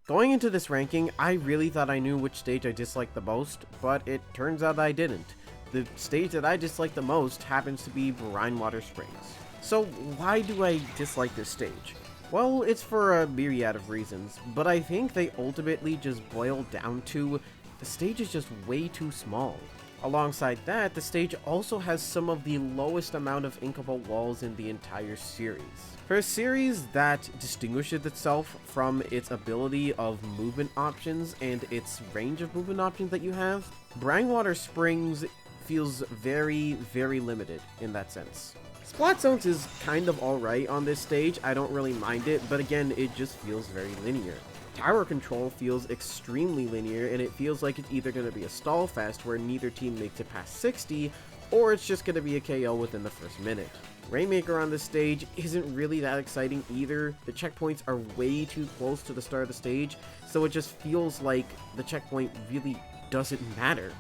Going into this ranking, I really thought I knew which stage I disliked the most, but it turns out I didn't. The stage that I dislike the most happens to be Brine Springs. So why do I dislike this stage? Well, it's for a myriad of reasons, but I think they ultimately just boil down to the stage is just way too small. Alongside that, the stage also has some of the lowest amount of inkable walls in the entire series. For a series that distinguishes itself from its ability of movement options and its range of movement options that you have, Brine Springs feels very, very limited in that sense. Splat Zones is kind of alright on this stage, I don't really mind it, but again, it just feels very linear. Tower control feels extremely linear, and it feels like it's either going to be a stall fest where neither team makes it past 60, or it's just going to be a KO within the first minute. Rainmaker on this stage isn't really that exciting either. The checkpoints are way too close to the start of the stage, so it just feels like the checkpoint really doesn't matter.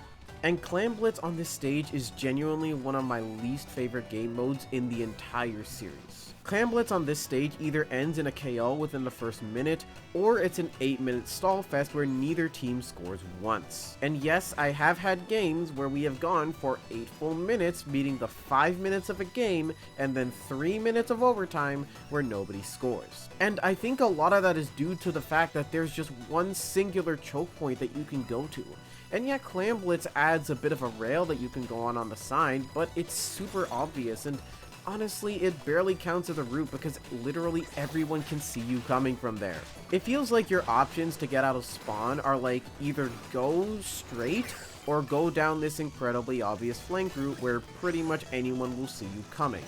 And Clam Blitz on this stage is genuinely one of my least favorite game modes in the entire series. Clam Blitz on this stage either ends in a KO within the first minute, or it's an 8-minute stall fest where neither team scores once. And yes, I have had games where we have gone for 8 full minutes, beating the 5 minutes of a game, and then 3 minutes of overtime where nobody scores. And I think a lot of that is due to the fact that there's just one singular choke point that you can go to. And yeah, Clam Blitz adds a bit of a rail that you can go on the side, but it's super obvious, and honestly, it barely counts as a route because literally everyone can see you coming from there. It feels like your options to get out of spawn are like either go straight or go down this incredibly obvious flank route where pretty much anyone will see you coming.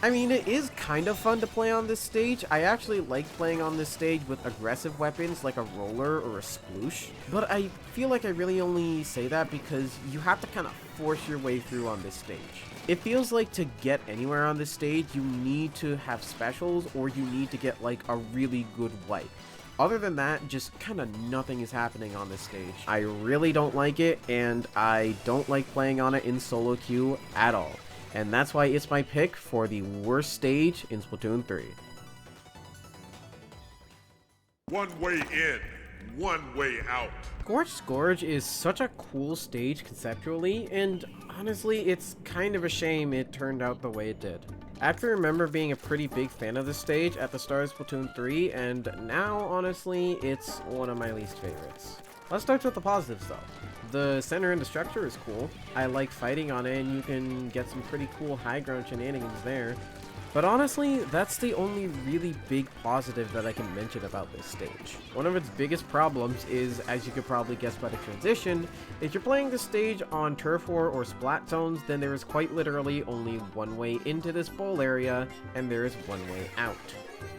I mean, it is kind of fun to play on this stage. I actually like playing on this stage with aggressive weapons like a roller or a sploosh, but I feel like I really only say that because you have to kind of force your way through on this stage. It feels like to get anywhere on this stage, you need to have specials or you need to get like a really good wipe. Other than that, just kind of nothing is happening on this stage. I really don't like it, and I don't like playing on it in solo queue at all. And that's why it's my pick for the worst stage in Splatoon 3. One way in, one way out. Scorched Gorge is such a cool stage conceptually, and honestly, it's kind of a shame it turned out the way it did. I actually remember being a pretty big fan of this stage at the start of Splatoon 3, and now, honestly, it's one of my least favorites. Let's start with the positives though. The center and the structure is cool. I like fighting on it, and you can get some pretty cool high ground shenanigans there. But honestly, that's the only really big positive that I can mention about this stage. One of its biggest problems is, as you could probably guess by the transition, if you're playing this stage on Turf War or Splat Zones, then there is quite literally only one way into this bowl area, and there is one way out.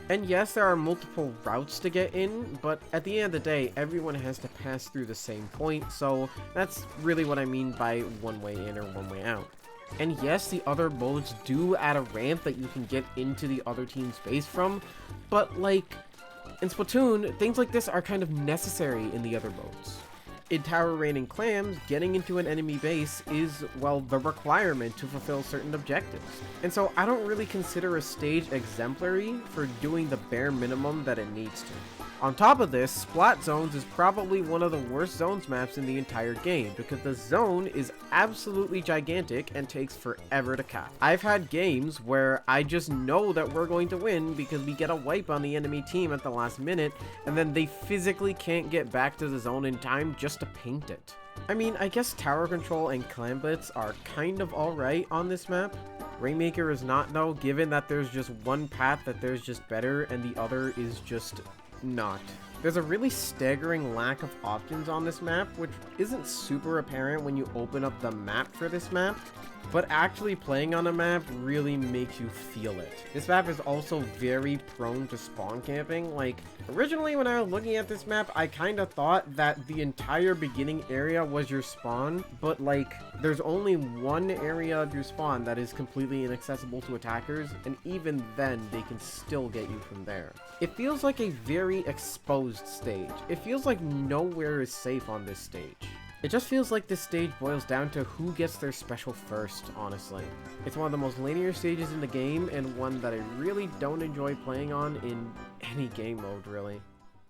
And yes, there are multiple routes to get in, but at the end of the day, everyone has to pass through the same point, so that's really what I mean by one way in or one way out. And yes, the other modes do add a ramp that you can get into the other team's base from, but like, in Splatoon, things like this are kind of necessary in the other modes. In Tower Raining Clams, getting into an enemy base is, well, the requirement to fulfill certain objectives. And so I don't really consider a stage exemplary for doing the bare minimum that it needs to. On top of this, Splat Zones is probably one of the worst zones maps in the entire game because the zone is absolutely gigantic and takes forever to cap. I've had games where I just know that we're going to win because we get a wipe on the enemy team at the last minute and then they physically can't get back to the zone in time just to paint it. I mean, I guess tower control and clam blitz are kind of alright on this map. Rainmaker is not though, given that there's just one path that there's just better and the other is just not. There's a really staggering lack of options on this map, which isn't super apparent when you open up the map for this map, but actually playing on a map really makes you feel it. This map is also very prone to spawn camping. Like, originally when I was looking at this map, I kind of thought that the entire beginning area was your spawn, but like, there's only one area of your spawn that is completely inaccessible to attackers, and even then, they can still get you from there. It feels like a very exposed stage. It feels like nowhere is safe on this stage. It just feels like this stage boils down to who gets their special first, honestly. It's one of the most linear stages in the game, and one that I really don't enjoy playing on in any game mode, really.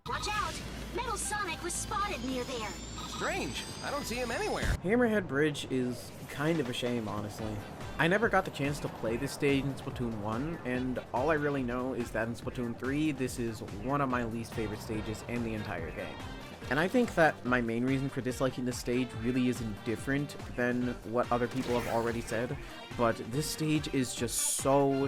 Watch out! Metal Sonic was spotted near there. Strange. I don't see him anywhere. Hammerhead Bridge is kind of a shame, honestly. I never got the chance to play this stage in Splatoon 1, and all I really know is that in Splatoon 3, this is one of my least favorite stages in the entire game. And I think that my main reason for disliking this stage really isn't different than what other people have already said, but this stage is just so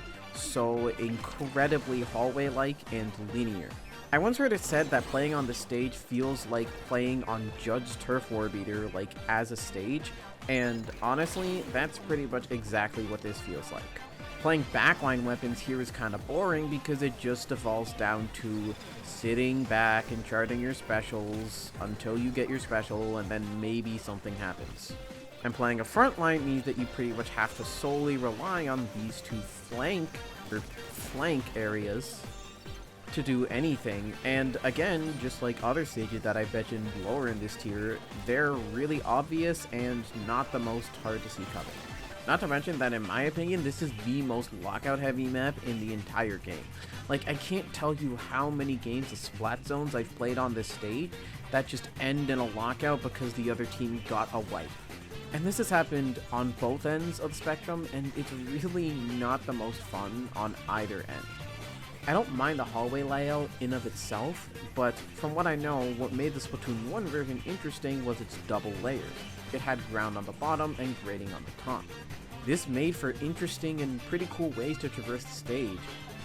incredibly hallway-like and linear. I once heard it said that playing on this stage feels like playing on Judd's Turf War Beater, like, as a stage, and honestly, that's pretty much exactly what this feels like. Playing backline weapons here is kind of boring because it just devolves down to sitting back and charting your specials until you get your special and then maybe something happens. And playing a frontline means that you pretty much have to solely rely on these two flank areas to do anything, and again, just like other stages that I've mentioned lower in this tier, they're really obvious and not the most hard to see coming. Not to mention that, in my opinion, this is the most lockout heavy map in the entire game. Like, I can't tell you how many games of Splat Zones I've played on this stage that just end in a lockout because the other team got a wipe. And this has happened on both ends of the spectrum, and it's really not the most fun on either end. I don't mind the hallway layout in of itself, but from what I know, what made the Splatoon 1 version interesting was its double layers. It had ground on the bottom and grading on the top. This made for interesting and pretty cool ways to traverse the stage.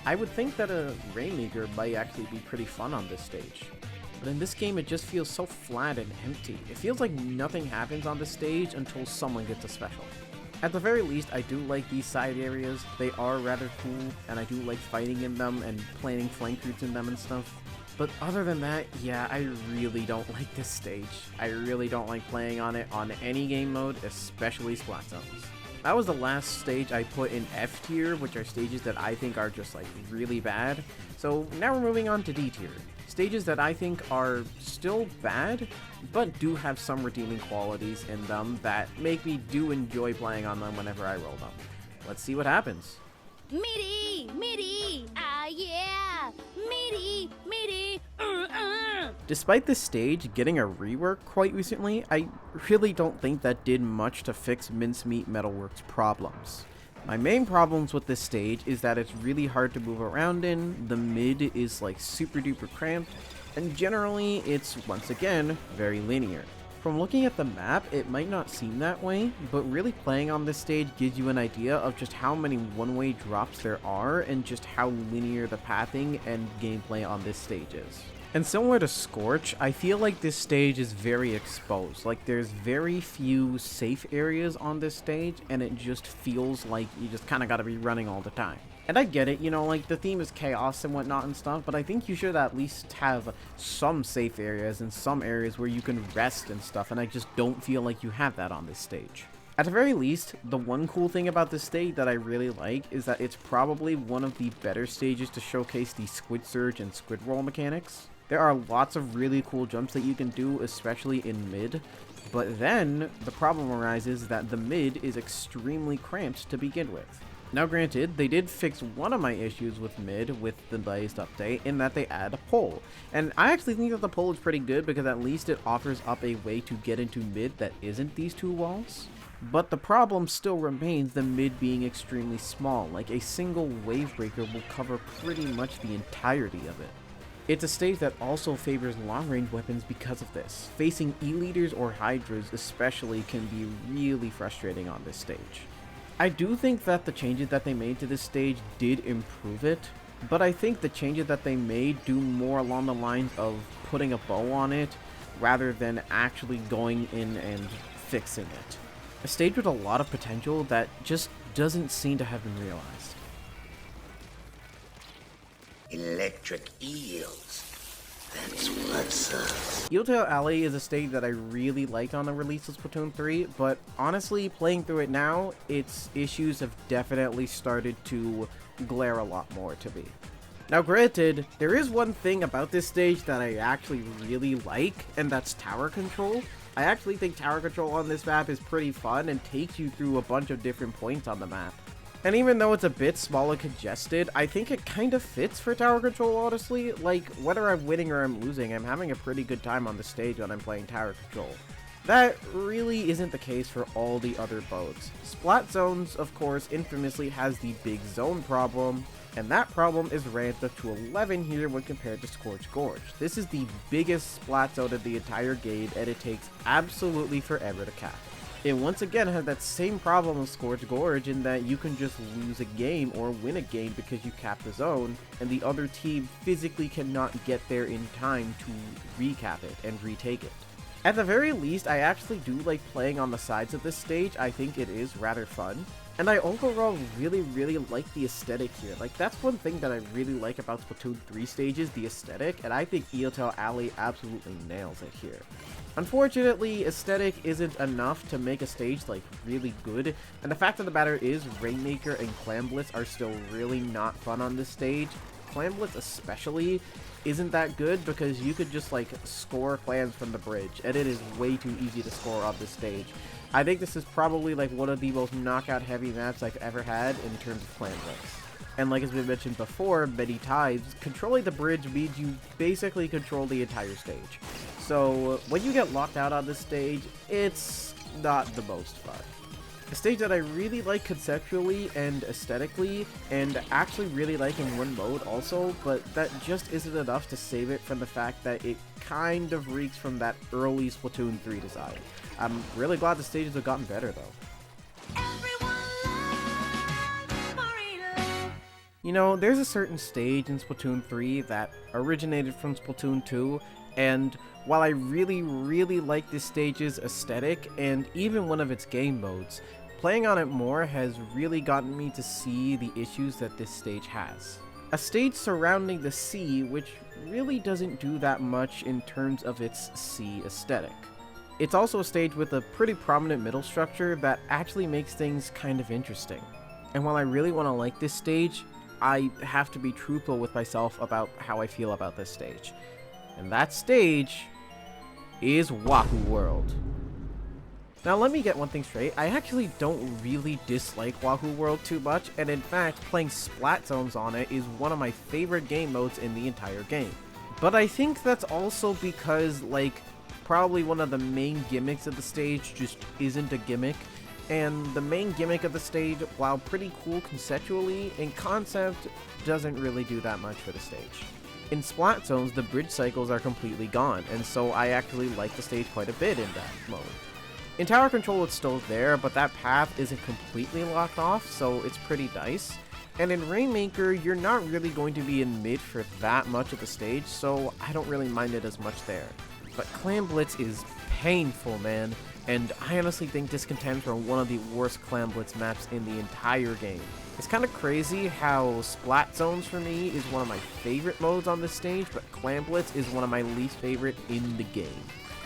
I would think that a Rainmaker might actually be pretty fun on this stage. But in this game, it just feels so flat and empty. It feels like nothing happens on the stage until someone gets a special. At the very least, I do like these side areas. They are rather cool, and I do like fighting in them and planning flank routes in them and stuff. But other than that, yeah, I really don't like this stage. I really don't like playing on it on any game mode, especially Splat Zones. That was the last stage I put in F tier, which are stages that I think are just like really bad. So now we're moving on to D tier. Stages that I think are still bad, but do have some redeeming qualities in them that make me do enjoy playing on them whenever I roll them. Let's see what happens. Meaty, ah yeah, meaty, Despite this stage getting a rework quite recently, I really don't think that did much to fix Mincemeat Metalworks' problems. My main problems with this stage is that it's really hard to move around in, the mid is like super duper cramped, and generally it's, once again, very linear. From looking at the map, it might not seem that way, but really playing on this stage gives you an idea of just how many one-way drops there are and just how linear the pathing and gameplay on this stage is. And similar to Scorch, I feel like this stage is very exposed. Like, there's very few safe areas on this stage, and it just feels like you just kind of gotta be running all the time. And I get it, you know, like, the theme is chaos and whatnot and stuff, but I think you should at least have some safe areas and some areas where you can rest and stuff, and I just don't feel like you have that on this stage. At the very least, the one cool thing about this stage that I really like is that it's probably one of the better stages to showcase the Squid Surge and Squid Roll mechanics. There are lots of really cool jumps that you can do, especially in mid, but then the problem arises that the mid is extremely cramped to begin with. Now granted, they did fix one of my issues with mid with the latest update in that they add a pole, and I actually think that the pole is pretty good because at least it offers up a way to get into mid that isn't these two walls. But the problem still remains the mid being extremely small, like a single wave breaker will cover pretty much the entirety of it. It's a stage that also favors long-range weapons because of this. Facing E-Leaders or Hydras especially can be really frustrating on this stage. I do think that the changes that they made to this stage did improve it, but I think the changes that they made do more along the lines of putting a bow on it rather than actually going in and fixing it. A stage with a lot of potential that just doesn't seem to have been realized. Electric eels. That's what's up. Eeltail Alley is a stage that I really liked on the release of Splatoon 3, but honestly, playing through it now, its issues have definitely started to glare a lot more to me. Now granted, there is one thing about this stage that I actually really like, and that's tower control, I actually think tower control on this map is pretty fun and takes you through a bunch of different points on the map. And even though it's a bit small and congested, I think it kind of fits for tower control, honestly. Like, whether I'm winning or I'm losing, I'm having a pretty good time on the stage when I'm playing tower control. That really isn't the case for all the other modes. Splat Zones, of course, infamously has the big zone problem, and that problem is ramped up to 11 here when compared to Scorched Gorge. This is the biggest splat zone of the entire game, and it takes absolutely forever to cap. It once again has that same problem of Scorched Gorge in that you can just lose a game or win a game because you cap the zone, and the other team physically cannot get there in time to recap it and retake it. At the very least, I actually do like playing on the sides of this stage. I think it is rather fun. And I overall really like the aesthetic here. Like, that's one thing that I really like about Splatoon 3 stages, the aesthetic, and I think Eotel Alley absolutely nails it here. Unfortunately, aesthetic isn't enough to make a stage, like, really good, and the fact of the matter is, Rainmaker and Clam Blitz are still really not fun on this stage. Clam Blitz especially isn't that good because you could just, like, score clams from the bridge, and it is way too easy to score on this stage. I think this is probably like one of the most knockout heavy maps I've ever had in terms of clan blitz. And like has been mentioned before many times, controlling the bridge means you basically control the entire stage. So when you get locked out on this stage, it's not the most fun. A stage that I really like conceptually and aesthetically, and actually really like in one mode also, but that just isn't enough to save it from the fact that it kind of reeks from that early Splatoon 3 design. I'm really glad the stages have gotten better though. You know, there's a certain stage in Splatoon 3 that originated from Splatoon 2, and while I really like this stage's aesthetic and even one of its game modes, playing on it more has really gotten me to see the issues that this stage has. A stage surrounding the sea which really doesn't do that much in terms of its sea aesthetic. It's also a stage with a pretty prominent middle structure that actually makes things kind of interesting. And while I really want to like this stage, I have to be truthful with myself about how I feel about this stage. And that stage is Wahoo World. Now let me get one thing straight, I actually don't really dislike Wahoo World too much, and in fact, playing Splat Zones on it is one of my favorite game modes in the entire game. But I think that's also because, like, probably one of the main gimmicks of the stage just isn't a gimmick, and the main gimmick of the stage, while pretty cool conceptually, in concept, doesn't really do that much for the stage. In Splat Zones, the bridge cycles are completely gone, and so I actually like the stage quite a bit in that mode. In Tower Control it's still there, but that path isn't completely locked off, so it's pretty nice. And in Rainmaker, you're not really going to be in mid for that much of the stage, so I don't really mind it as much there. But Clam Blitz is painful, man, and I honestly think this contends for one of the worst Clam Blitz maps in the entire game. It's kind of crazy how Splat Zones for me is one of my favorite modes on this stage, but Clam Blitz is one of my least favorite in the game.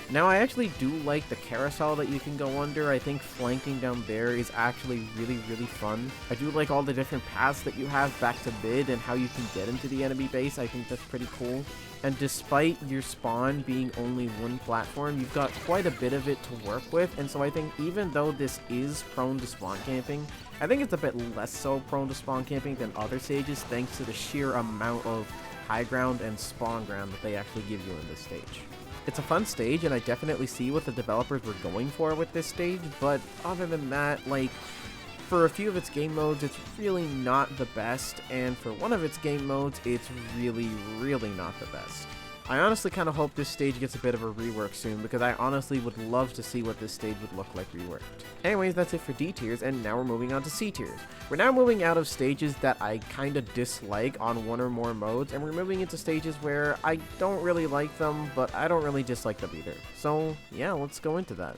Now, I actually do like the carousel that you can go under. I think flanking down there is actually really fun. I do like all the different paths that you have back to mid and how you can get into the enemy base. I think that's pretty cool. And despite your spawn being only one platform, you've got quite a bit of it to work with, and so I think even though this is prone to spawn camping, I think it's a bit less so prone to spawn camping than other stages thanks to the sheer amount of high ground and spawn ground that they actually give you in this stage. It's a fun stage, and I definitely see what the developers were going for with this stage, but other than that, like, for a few of its game modes, it's really not the best, and for one of its game modes, it's really not the best. I honestly kind of hope this stage gets a bit of a rework soon, because I honestly would love to see what this stage would look like reworked. Anyways, that's it for D tiers, and now we're moving on to C tiers. We're now moving out of stages that I kind of dislike on one or more modes, and we're moving into stages where I don't really like them, but I don't really dislike them either. So, yeah, let's go into that.